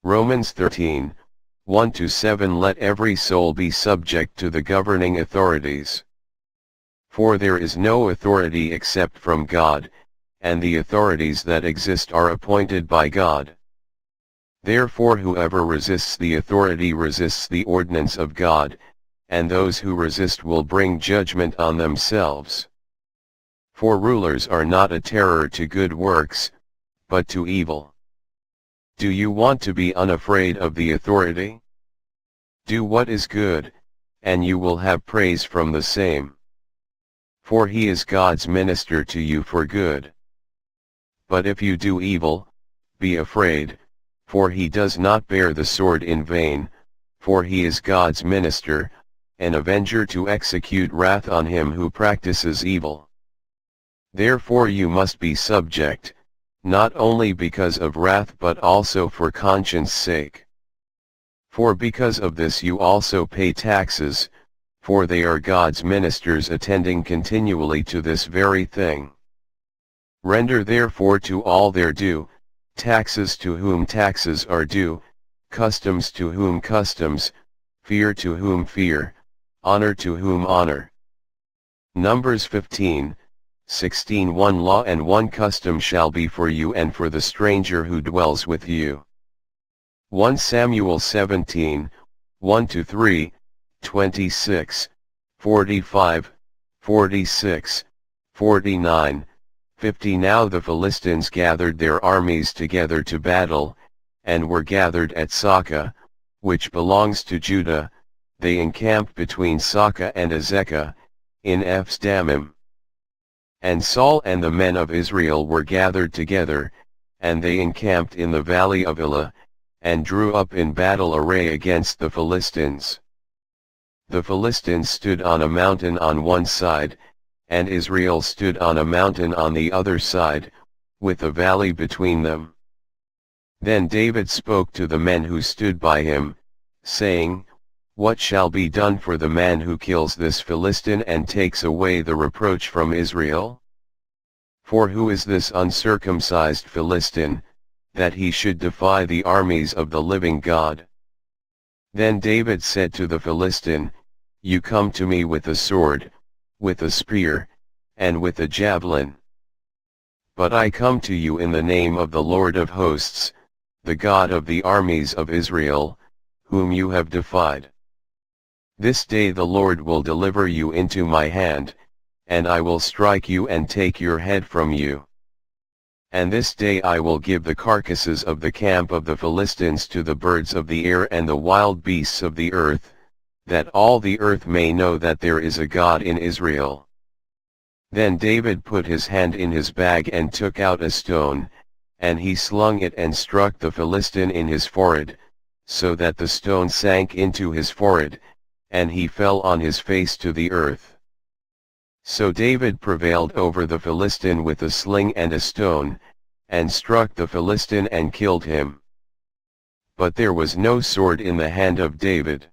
Romans 13, 1-7. Let every soul be subject to the governing authorities. For there is no authority except from God, and the authorities that exist are appointed by God. Therefore whoever resists the authority resists the ordinance of God, and those who resist will bring judgment on themselves. For rulers are not a terror to good works, but to evil. Do you want to be unafraid of the authority? Do what is good, and you will have praise from the same. For he is God's minister to you for good. But if you do evil, be afraid, for he does not bear the sword in vain, for he is God's minister, an avenger to execute wrath on him who practices evil. Therefore you must be subject, not only because of wrath but also for conscience sake. For because of this you also pay taxes, for they are God's ministers attending continually to this very thing. Render therefore to all their due, taxes to whom taxes are due, customs to whom customs, fear to whom fear, honor to whom honor. Numbers 15, 16. One law and one custom shall be for you and for the stranger who dwells with you. 1 Samuel 17, 1-3, 26, 45, 46, 49, 50. Now the Philistines gathered their armies together to battle, and were gathered at Socoh, which belongs to Judah. They encamped between Socoh and Azekah, in Ephes-dammim. And Saul and the men of Israel were gathered together, and they encamped in the valley of Elah, and drew up in battle array against the Philistines. The Philistines stood on a mountain on one side, and Israel stood on a mountain on the other side, with a valley between them. Then David spoke to the men who stood by him, saying, What shall be done for the man who kills this Philistine and takes away the reproach from Israel? For who is this uncircumcised Philistine, that he should defy the armies of the living God? Then David said to the Philistine, You come to me with a sword, with a spear, and with a javelin. But I come to you in the name of the Lord of hosts, the God of the armies of Israel, whom you have defied. This day the Lord will deliver you into my hand, and I will strike you and take your head from you. And this day I will give the carcasses of the camp of the Philistines to the birds of the air and the wild beasts of the earth, that all the earth may know that there is a God in Israel. Then David put his hand in his bag and took out a stone, and he slung it and struck the Philistine in his forehead, so that the stone sank into his forehead, and he fell on his face to the earth. So David prevailed over the Philistine with a sling and a stone, and struck the Philistine and killed him. But there was no sword in the hand of David.